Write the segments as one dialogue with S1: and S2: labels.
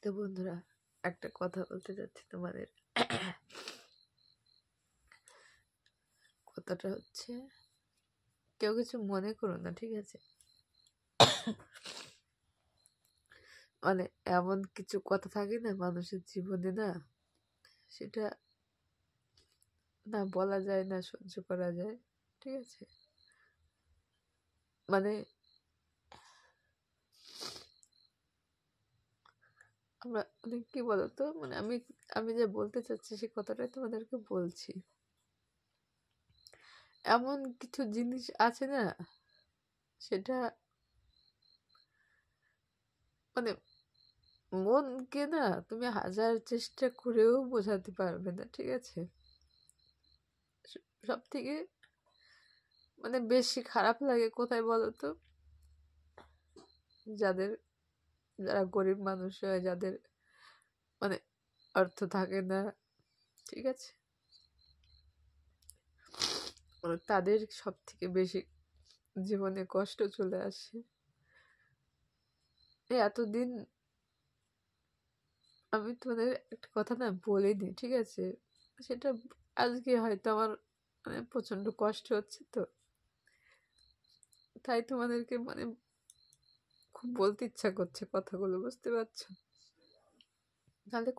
S1: তো বন্ধুরা, একটা কথা বলতে যাচ্ছি তোমাদের। কথাটা হচ্ছে, কেউ কিছু মনে করো না, ঠিক আছে? মানে এমন কিছু কথা থাকে না মানুষের জীবনে, না সেটা না বলা যায় না সহ্য করা যায়, ঠিক আছে? মানে আমরা মানে কি বলতো, মানে আমি আমি যে বলতে চাচ্ছি সে কথাটাই তোমাদেরকে বলছি। এমন কিছু জিনিস আছে না, সেটা মানে মনকে না তুমি হাজার চেষ্টা করেও বোঝাতে পারবে না, ঠিক আছে? সব থেকে মানে বেশি খারাপ লাগে কোথায় বলো তো? যাদের যারা গরিব মানুষ হয়, যাদের মানে অর্থ থাকে না, ঠিক আছে, মানে তাদের সব থেকে বেশি জীবনে কষ্ট চলে আসে। এই এতদিন আমি তোমাদের একটা কথা না বলিনি, ঠিক আছে? সেটা আজকে হয়তো আমার মানে প্রচন্ড কষ্ট হচ্ছে, তো তাই তোমাদেরকে মানে খুব বলতে ইচ্ছা করছে কথাগুলো, বুঝতে পারছো? নাহলে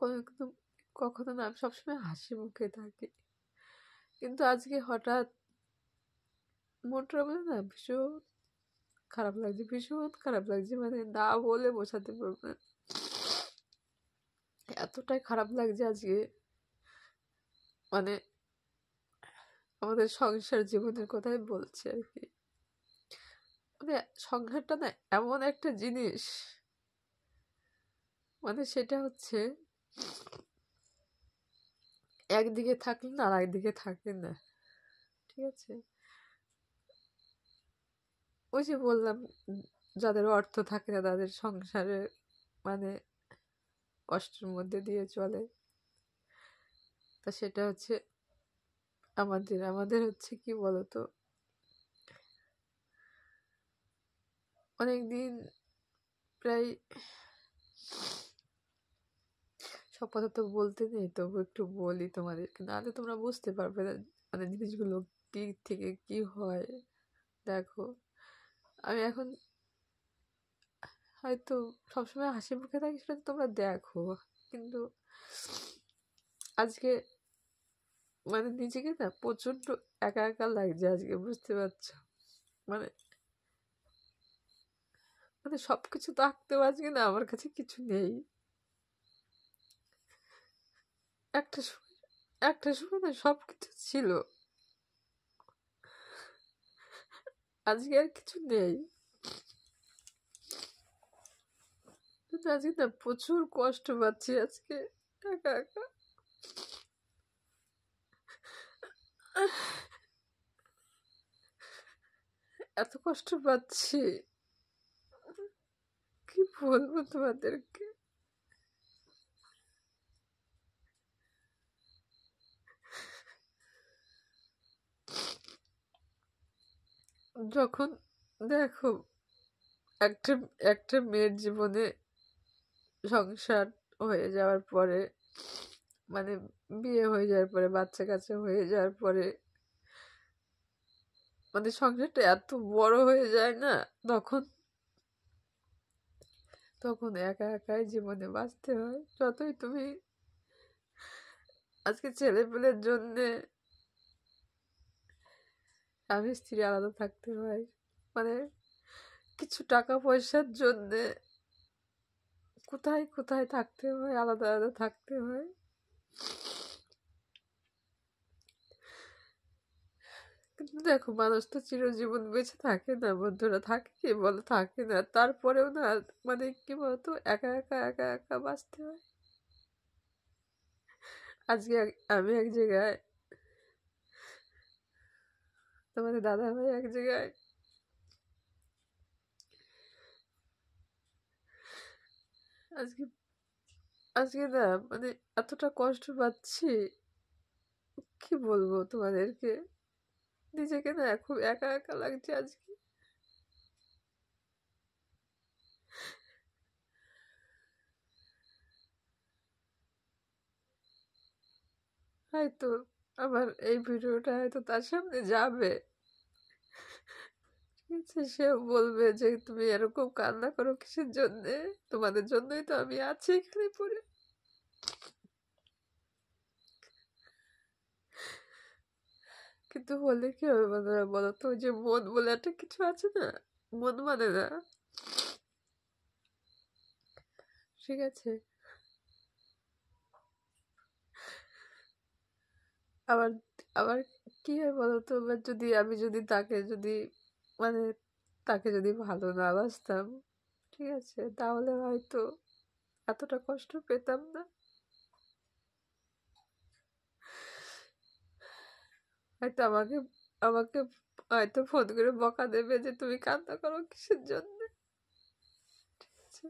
S1: কখনো না, আমি সবসময় হাসি মুখে থাকি, কিন্তু আজকে হঠাৎ মনটা বলে না ভীষণ খারাপ লাগছে, ভীষণ খারাপ লাগছে, মানে না বলে বোঝাতে পারবো না, এতটাই খারাপ লাগছে আজকে। মানে আমাদের সংসার জীবনের কথাই বলছি আর কি। মানে সংসারটা না এমন একটা জিনিস, মানে সেটা হচ্ছে একদিকে থাকলে না আর একদিকে থাকে না, ঠিক আছে? ওই যে বললাম, যাদের অর্থ থাকে না তাদের সংসারে মানে কষ্টের মধ্যে দিয়ে চলে। তা সেটা হচ্ছে আমাদের আমাদের হচ্ছে কি বলতো, অনেকদিন প্রায়, সব কথা তো বলতে নেই, তবু একটু বলি তোমাদেরকে, নাহলে তোমরা বুঝতে পারবে না মানে জিনিসগুলো কি থেকে কি হয়। দেখো, আমি এখন হয়তো সবসময় হাসি মুখে থাকি, সেটা তোমরা দেখো, কিন্তু আজকে মানে নিজেকে না প্রচন্ড একা একা লাগছে আজকে, বুঝতে পারছো? মানে মানে সবকিছু থাকতেও আজকে না আমার কাছে কিছু নেই। একটা সময় একটা সময় না সবকিছু ছিল, আজকে আর কিছু নেই। কিন্তু আজকে না প্রচুর কষ্ট পাচ্ছি আজকে, একা একা। এত কষ্ট পাচ্ছি, কি বলবো তোমাদেরকে? যখন দেখো, একটা একটা মেয়ের জীবনে সংসার হয়ে যাওয়ার পরে, মানে বিয়ে হয়ে যাওয়ার পরে, বাচ্চা কাচ্চা হয়ে যাওয়ার পরে, মানে সংসারটা এত বড় হয়ে যায় না, তখন তখন একা একাই জীবনে বাঁচতে হয়। যতই তুমি আজকে ছেলে পেলের জন্যে স্বামী স্ত্রী আলাদা থাকতে হয়, মানে কিছু টাকা পয়সার জন্যে কোথায় কোথায় থাকতে হয়, আলাদা আলাদা থাকতে হয়। কিন্তু দেখো, মানুষ তো চিরজীবন বেঁচে থাকে না বন্ধুরা, থাকে কি বলো? থাকে না। তারপরেও না মানে কি বলতো, একা একা একা একা বাঁচতে হয়। আজকে আমি এক জায়গায়, তোমাদের দাদা ভাই এক জায়গায়, আজকে আজকে না মানে এতটা কষ্ট পাচ্ছি, কি বলবো তোমাদেরকে? নিজেকে না খুব একা একা লাগছে আজকে। হয়তো আমার এই ভিডিওটা হয়তো তার সামনে যাবে, ঠিক আছে? সেও বলবে যে তুমি এরকম কান্না করো কিসের জন্যে, তোমাদের জন্যই তো আমি আছি এখানে পড়ে। কিন্তু বললে কি হবে বন্ধুরা বলো তো, ওই যে মন বলে একটা কিছু আছে না, মন মানে না, ঠিক আছে? আবার আবার কি হয় বলতো, এবার যদি আমি যদি তাকে যদি মানে তাকে যদি ভালো না বাসতাম, ঠিক আছে, তাহলে হয়তো এতটা কষ্ট পেতাম না। হয়তো আমাকে আমাকে হয়তো ফোন করে বকা দেবে যে তুমি কান্না করো কিসের জন্য, ঠিক আছে?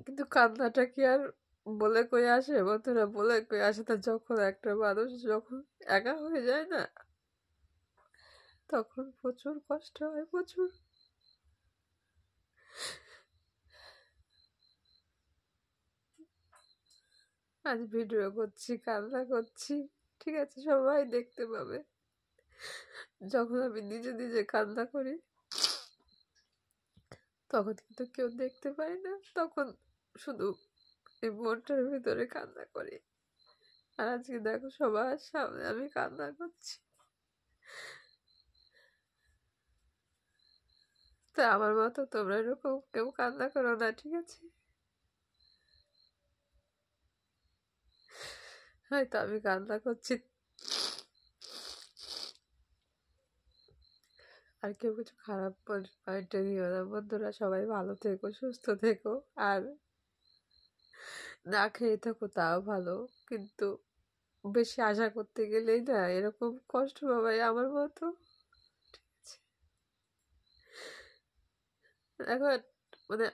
S1: কিন্তু কান্নাটা কি আর বলে কই আসে বন্ধুরা, বলে কই আসে না? যখন একটা মানুষ যখন একা হয়ে যায় না, তখন প্রচুর কষ্ট হয়, প্রচুর। আজ ভিডিও করছি, কান্না করছি, ঠিক আছে, সবাই দেখতে পাবে। যখন আমি নিজে নিজে কান্না করি তখন কিন্তু কেউ দেখতে পায় না, তখন শুধু এই মনটার ভিতরে কান্না করি। আর আজকে দেখো সবার সামনে আমি কান্না করছি। তো আমার মতো তোমরা এরকম কেউ কান্না করো না, ঠিক আছে? হয়তো আমি কান্না করছি, আর কেউ কিছু খারাপ পয়েন্টে নিও না বন্ধুরা। সবাই ভালো থেকো, সুস্থ থেকো, আর না খেয়ে থাকো তাও ভালো, কিন্তু বেশি আশা করতে গেলেই না এরকম কষ্ট পাবাই আমার মতো, ঠিক আছে? এখন মানে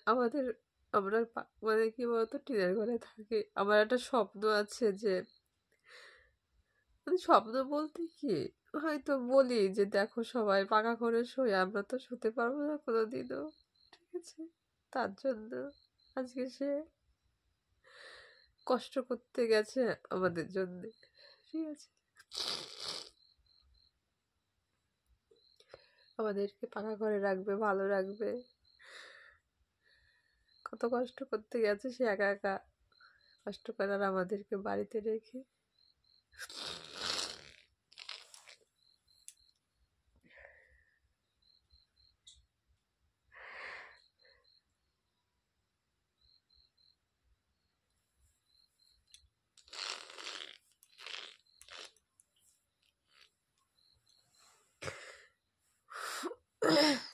S1: আমরা মানে কি বলতো, টিনের ঘরে থাকি। আমার একটা স্বপ্ন আছে যে, মানে স্বপ্ন বলতে কি, হয়তো বলি যে দেখো সবাই পাকা করে শোয়, আমরা তো শুতে পারবো না কোনোদিনও, ঠিক আছে? তার জন্য আজকে সে কষ্ট করতে গেছে আমাদের জন্য, ঠিক আছে? আমাদেরকে পাকা করে রাখবে, ভালো রাখবে। কত কষ্ট করতে গেছে সে একা একা, কষ্ট করার আমাদেরকে বাড়িতে রেখে।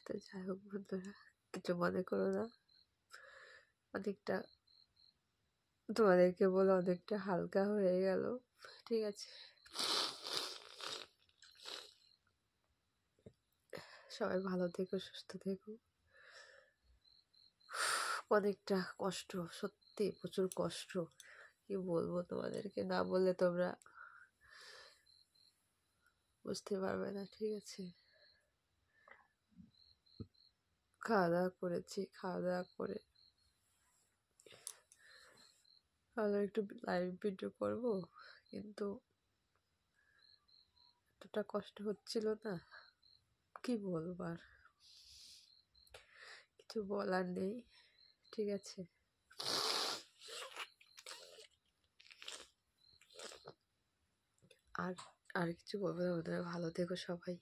S1: তো যাই হোক বন্ধুরা, কিছু মনে করো না। অনেকটা তোমাদেরকে বলে অনেকটা হালকা হয়ে গেল, ঠিক আছে? সবাই ভালো থেকো, সুস্থ থেকো। অনেকটা কষ্ট, সত্যি প্রচুর কষ্ট। কি বলবো তোমাদেরকে, না বললে তোমরা বুঝতে পারবে না, ঠিক আছে? খাওয়া দাওয়া করেছি, খাওয়া দাওয়া করে ভালো একটু লাইভ ভিডিও করবো, কিন্তু এতটা কষ্ট হচ্ছিল না, কি বলবো আর, কিছু বলার নেই, ঠিক আছে? আর আর কিছু বলবো না বন্ধুরা, ভালো থেকো সবাই।